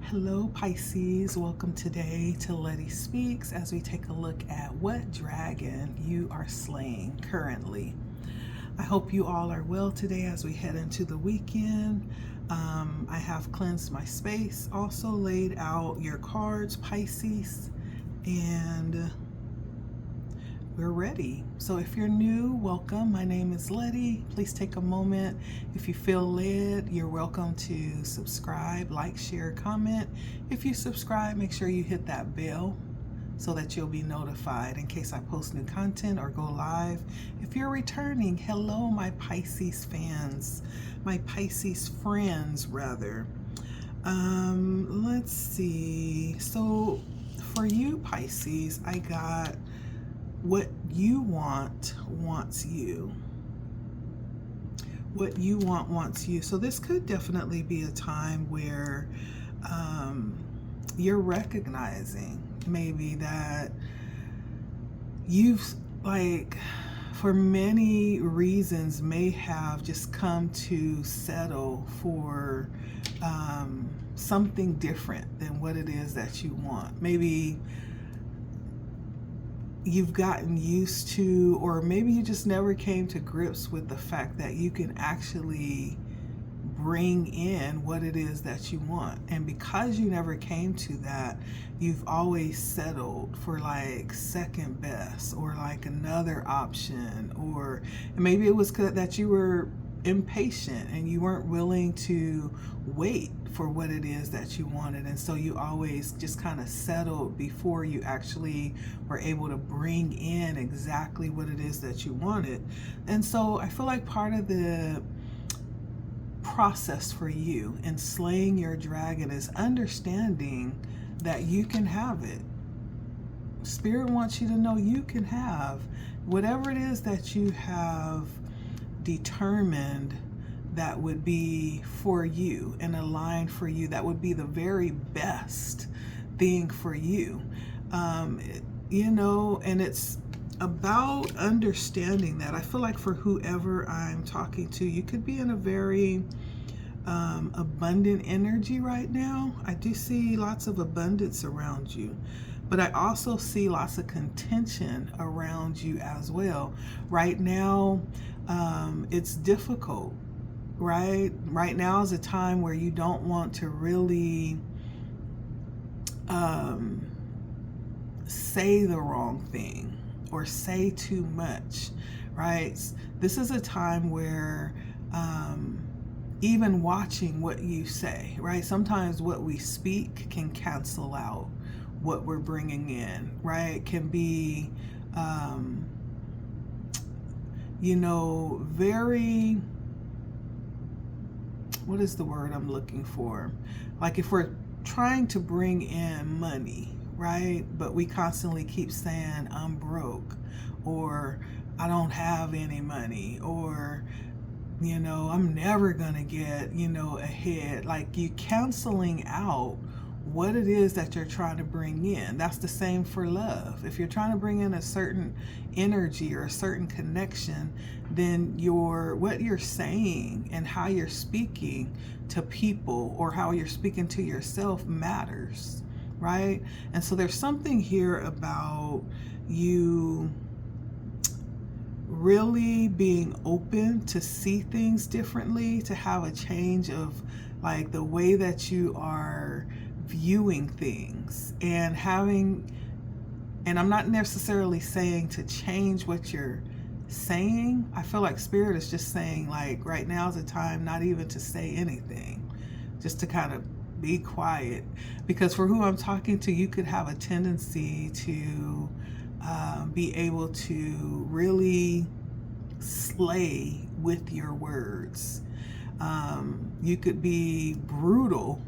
Hello Pisces, welcome today to LettiSpeaks as we take a look at what dragon you are slaying currently. I hope you all are well today as we head into the weekend. I have cleansed my space, also laid out your cards, Pisces, and we're ready. So if you're new, welcome. My name is Letty. Please take a moment. If you feel led, you're welcome to subscribe, like, share, comment. If you subscribe, make sure you hit that bell so that you'll be notified in case I post new content or go live. If you're returning, hello my Pisces fans, my Pisces friends rather. Let's see. So for you Pisces, I got what you want wants you. What you want wants you. So this could definitely be a time where you're recognizing maybe that you've, like, for many reasons may have just come to settle for something different than what it is that you want. Maybe you've gotten used to, or maybe you just never came to grips with the fact that you can actually bring in what it is that you want. And because you never came to that, you've always settled for like second best or like another option, or maybe it was that you were impatient and you weren't willing to wait for what it is that you wanted, and so you always just kind of settled before you actually were able to bring in exactly what it is that you wanted. And so I feel like part of the process for you in slaying your dragon is understanding that you can have it. Spirit wants you to know you can have whatever it is that you have determined that would be for you and aligned for you, that would be the very best thing for you. You know, and it's about understanding that. I feel like for whoever I'm talking to, you could be in a very abundant energy right now. I do see lots of abundance around you, but I also see lots of contention around you as well. Right now, it's difficult, right? Right now is a time where you don't want to really say the wrong thing or say too much, right? This is a time where even watching what you say, right? Sometimes what we speak can cancel out what we're bringing in, right? Can be, you know, very, what is the word I'm looking for? Like if we're trying to bring in money, right? But we constantly keep saying, I'm broke, or I don't have any money, or, you know, I'm never gonna get, you know, ahead. Like you canceling out what it is that you're trying to bring in. That's the same for love. If you're trying to bring in a certain energy or a certain connection, then what you're saying and how you're speaking to people or how you're speaking to yourself matters, right? And so there's something here about you really being open to see things differently, to have a change of like the way that you are viewing things, and I'm not necessarily saying to change what you're saying. I feel like Spirit is just saying, like, right now is a time not even to say anything, just to kind of be quiet, because for who I'm talking to, you could have a tendency to be able to really slay with your words. You could be brutal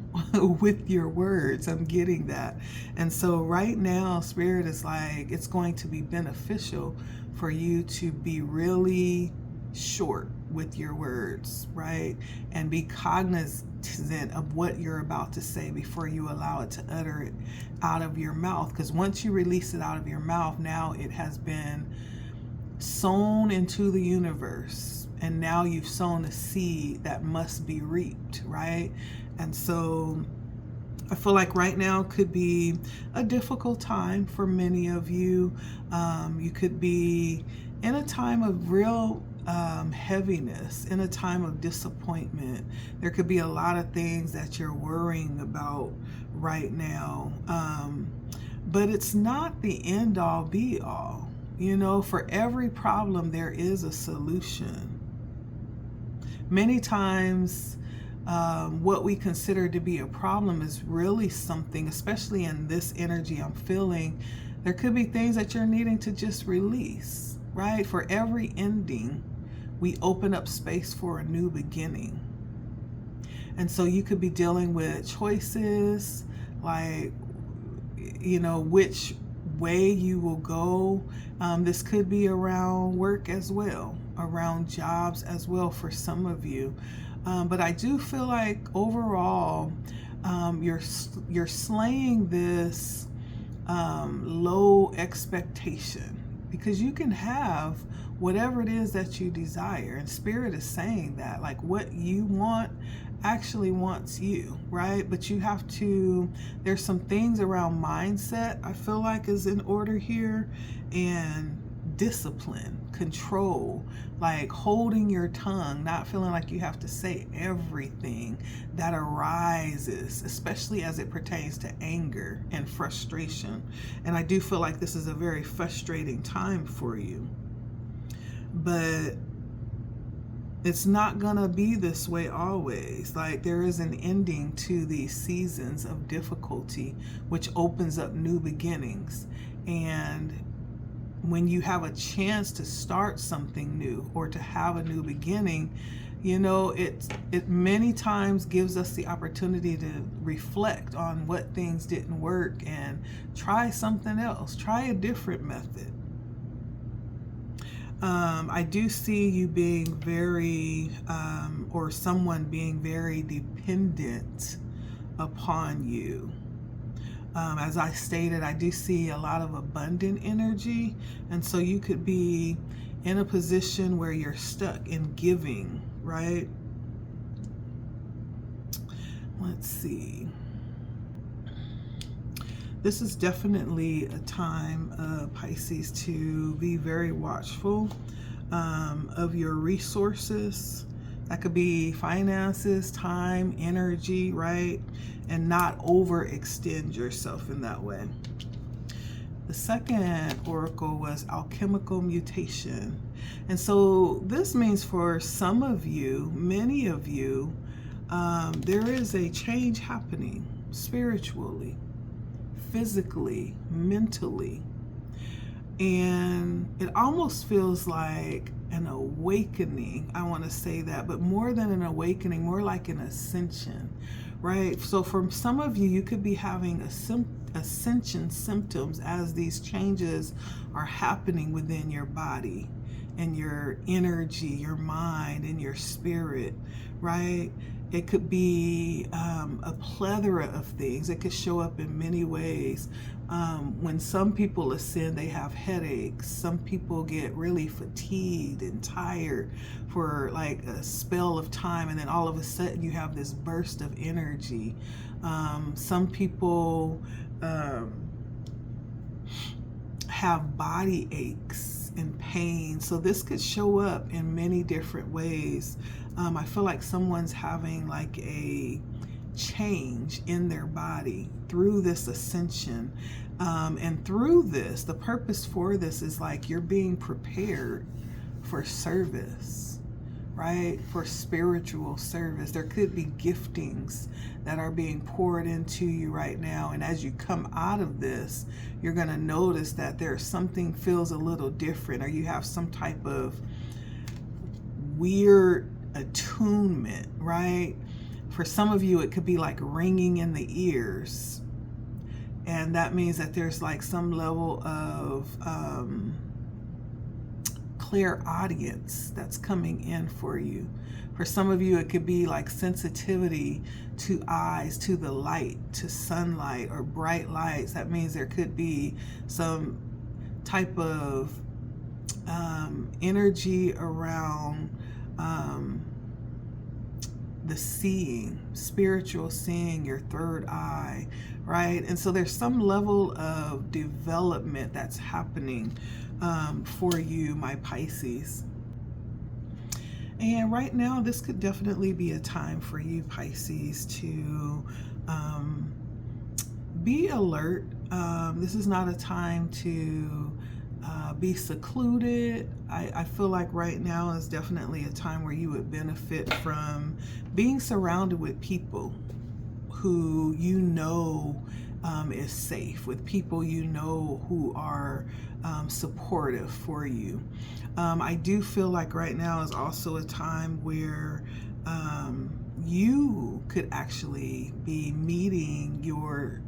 with your words. I'm getting that. And so right now, Spirit is like, it's going to be beneficial for you to be really short with your words, right? And be cognizant of what you're about to say before you allow it to utter it out of your mouth. Because once you release it out of your mouth, now it has been sown into the universe, and now you've sown a seed that must be reaped, right? And so I feel like right now could be a difficult time for many of you. You could be in a time of real heaviness, in a time of disappointment. There could be a lot of things that you're worrying about right now. But it's not the end all be all. You know, for every problem, there is a solution. Many times, what we consider to be a problem is really something, especially in this energy I'm feeling. There could be things that you're needing to just release, right? For every ending, we open up space for a new beginning. And so you could be dealing with choices, like, you know, which way you will go. This could be around work as well, around jobs as well for some of you. But I do feel like overall, you're slaying this low expectation, because you can have whatever it is that you desire, and Spirit is saying that, like, what you want actually wants you, right? But you have to, there's some things around mindset I feel like is in order here, and discipline, control, like holding your tongue, not feeling like you have to say everything that arises, especially as it pertains to anger and frustration. And I do feel like this is a very frustrating time for you. But it's not gonna be this way always. Like, there is an ending to these seasons of difficulty, which opens up new beginnings. And when you have a chance to start something new or to have a new beginning, you know, it many times gives us the opportunity to reflect on what things didn't work and try something else, try a different method. I do see you being very, or someone being very dependent upon you. As I stated, I do see a lot of abundant energy, and so you could be in a position where you're stuck in giving, right? Let's see. This is definitely a time, Pisces, to be very watchful of your resources. That could be finances, time, energy, right? And not overextend yourself in that way. The second oracle was alchemical mutation. And so this means for some of you, many of you, there is a change happening spiritually, physically, mentally. And it almost feels like an awakening. I want to say that, but more than an awakening, more like an ascension, right? So for some of you, you could be having ascension symptoms as these changes are happening within your body and your energy, your mind, and your spirit, right? It could be a plethora of things. It could show up in many ways. When some people ascend, they have headaches. Some people get really fatigued and tired for like a spell of time, and then all of a sudden you have this burst of energy. Some people have body aches and pain. So this could show up in many different ways. I feel like someone's having like a change in their body through this ascension. And through this, the purpose for this is like you're being prepared for service, right? For spiritual service. There could be giftings that are being poured into you right now. And as you come out of this, you're going to notice that there's something feels a little different, or you have some type of weird attunement, right? For some of you, it could be like ringing in the ears. And that means that there's like some level of clairaudience that's coming in for you. For some of you, it could be like sensitivity to eyes, to the light, to sunlight or bright lights. That means there could be some type of energy around the seeing, spiritual seeing, your third eye, right? And so there's some level of development that's happening for you, my Pisces. And right now, this could definitely be a time for you, Pisces, to be alert. This is not a time to be secluded. I feel like right now is definitely a time where you would benefit from being surrounded with people who you know is safe, with people you know who are supportive for you. I do feel like right now is also a time where you could actually be meeting your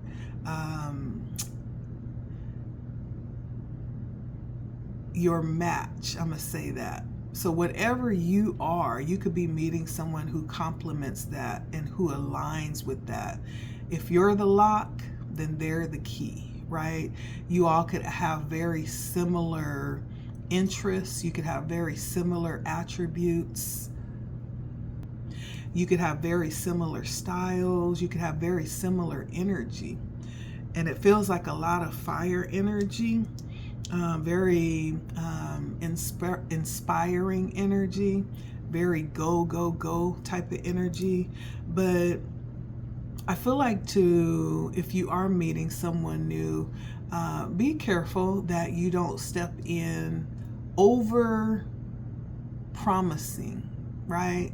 match. I'm gonna say that. So whatever you are, you could be meeting someone who complements that and who aligns with that. If you're the lock, then they're the key, right? You all could have very similar interests. You could have very similar attributes. You could have very similar styles. You could have very similar energy. And it feels like a lot of fire energy, very inspiring energy, very go, go, go type of energy. But I feel like if you are meeting someone new, be careful that you don't step in over promising, right?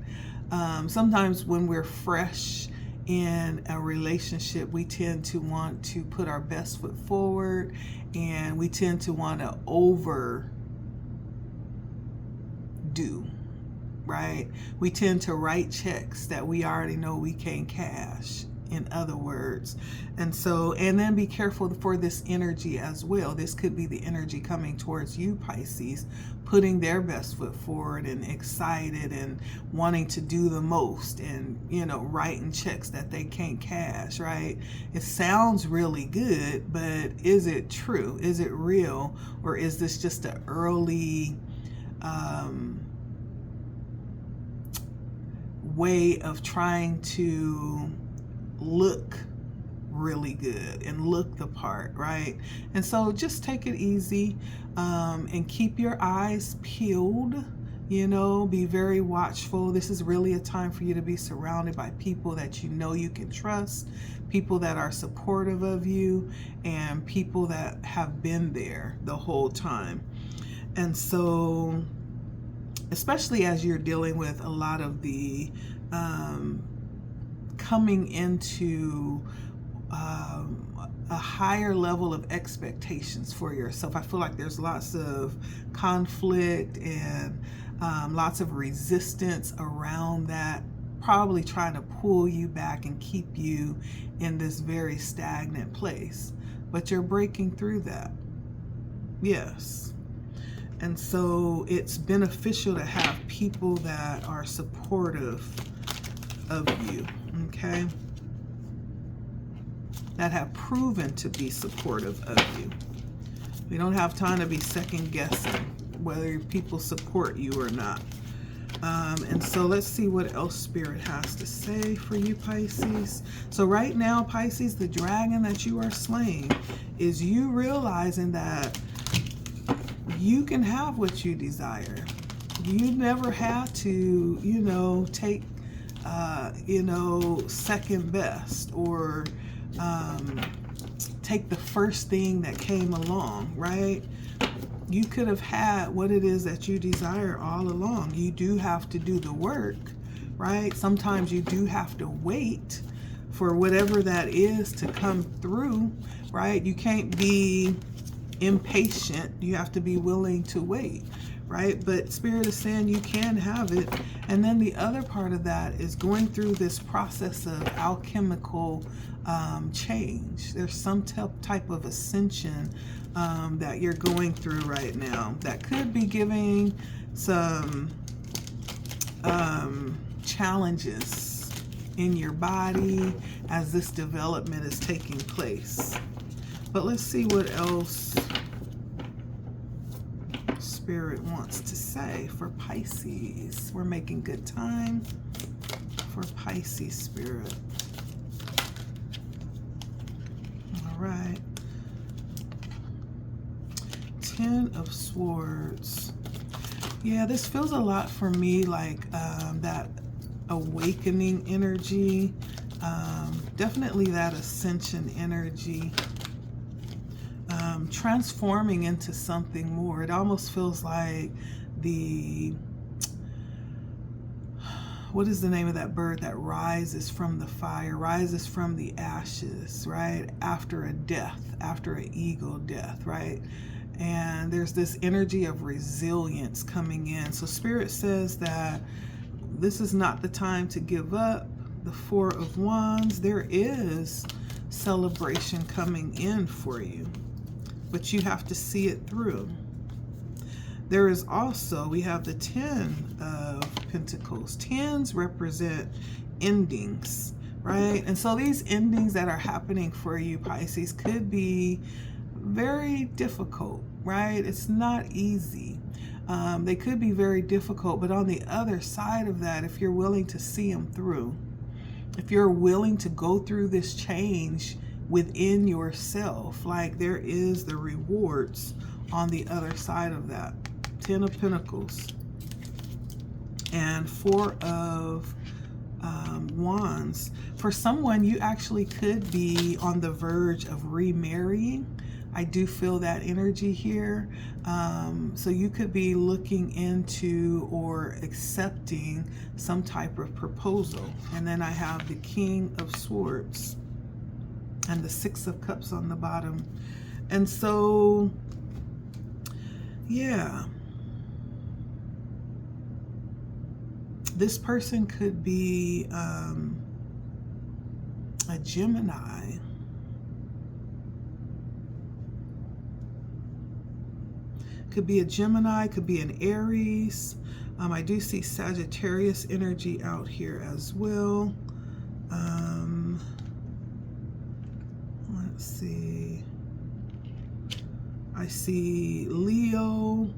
Sometimes when we're fresh in a relationship, we tend to want to put our best foot forward, and we tend to want to overdo, right? We tend to write checks that we already know we can't cash, in other words. And then be careful for this energy as well. This could be the energy coming towards you, Pisces, putting their best foot forward and excited and wanting to do the most and, writing checks that they can't cash, right? It sounds really good, but is it true? Is it real? Or is this just an early way of trying to look really good and look the part, right? And so just take it easy and keep your eyes peeled, be very watchful. This is really a time for you to be surrounded by people that you know you can trust, people that are supportive of you, and people that have been there the whole time. And so, especially as you're dealing with a lot of the coming into a higher level of expectations for yourself. I feel like there's lots of conflict and lots of resistance around that, probably trying to pull you back and keep you in this very stagnant place. But you're breaking through that. Yes. And so it's beneficial to have people that are supportive of you, okay? That have proven to be supportive of you. We don't have time to be second guessing whether people support you or not. And so let's see what else Spirit has to say for you, Pisces. So right now, Pisces, the dragon that you are slaying is you realizing that you can have what you desire. You never had to, take, second best or take the first thing that came along, right? You could have had what it is that you desire all along. You do have to do the work, right? Sometimes you do have to wait for whatever that is to come through, right? You can't be impatient. You have to be willing to wait, right? But Spirit is saying you can have it. And then the other part of that is going through this process of alchemical change. There's some type of ascension that you're going through right now that could be giving some challenges in your body as this development is taking place. But let's see what else Spirit wants to say for Pisces. We're making good time for for Pisces spirit. All right. 10 of Swords. Yeah, this feels a lot for me like that awakening energy. Definitely that ascension energy. Transforming into something more. It almost feels like what is the name of that bird that rises from the fire, rises from the ashes, right? After a death, after an eagle death, right? And there's this energy of resilience coming in. So Spirit says that this is not the time to give up. The Four of Wands, there is celebration coming in for you, but you have to see it through. There is also, we have the 10 of Pentacles. 10s represent endings, right? And so these endings that are happening for you, Pisces, could be very difficult, right? It's not easy. They could be very difficult, but on the other side of that, if you're willing to see them through, if you're willing to go through this change within yourself, like there is the rewards on the other side of that. 10 of Pentacles and 4 of Wands. For someone, you actually could be on the verge of remarrying. I do feel that energy here. So you could be looking into or accepting some type of proposal. And then I have the King of Swords and the 6 of Cups on the bottom. And so, yeah. This person could be a Gemini. Could be a Gemini, could be an Aries. I do see Sagittarius energy out here as well. Let's see. I see Leo.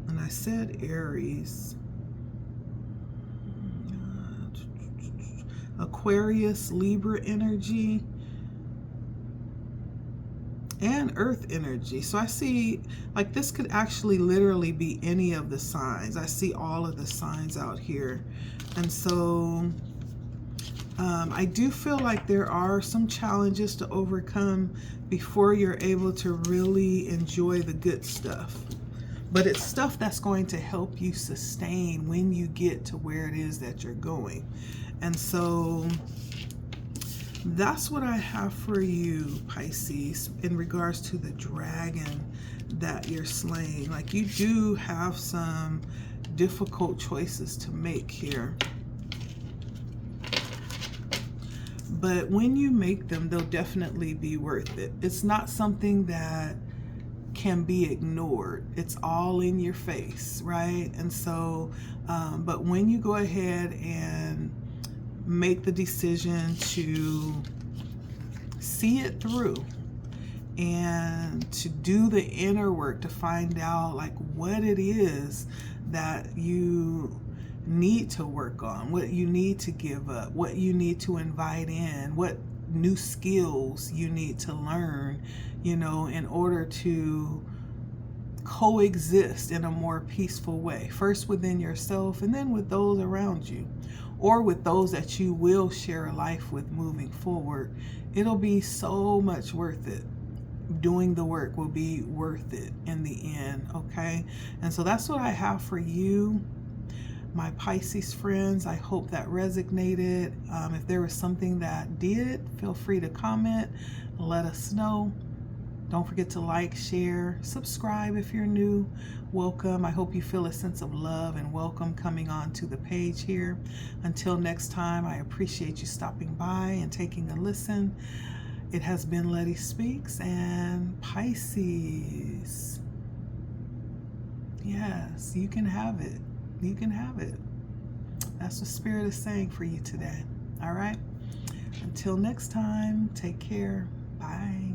And I said Aries. Aquarius, Libra energy. And Earth energy. So I see, like, this could actually literally be any of the signs. I see all of the signs out here. And so I do feel like there are some challenges to overcome before you're able to really enjoy the good stuff. But it's stuff that's going to help you sustain when you get to where it is that you're going. And so that's what I have for you, Pisces, in regards to the dragon that you're slaying. Like, you do have some difficult choices to make here. But when you make them, they'll definitely be worth it. It's not something that can be ignored. It's all in your face, right? And so, but when you go ahead and make the decision to see it through and to do the inner work to find out like what it is that you need to work on, what you need to give up, what you need to invite in, what new skills you need to learn, you know, in order to coexist in a more peaceful way, first within yourself and then with those around you, or with those that you will share a life with moving forward. It'll be so much worth it. Doing the work will be worth it in the end, okay? And so that's what I have for you, my Pisces friends. I hope that resonated. If there was something that did, feel free to comment, let us know. Don't forget to like, share, subscribe if you're new. Welcome. I hope you feel a sense of love and welcome coming on to the page here. Until next time, I appreciate you stopping by and taking a listen. It has been LettiSpeaks and Pisces. Yes, you can have it. You can have it. That's what Spirit is saying for you today. All right. Until next time, take care. Bye.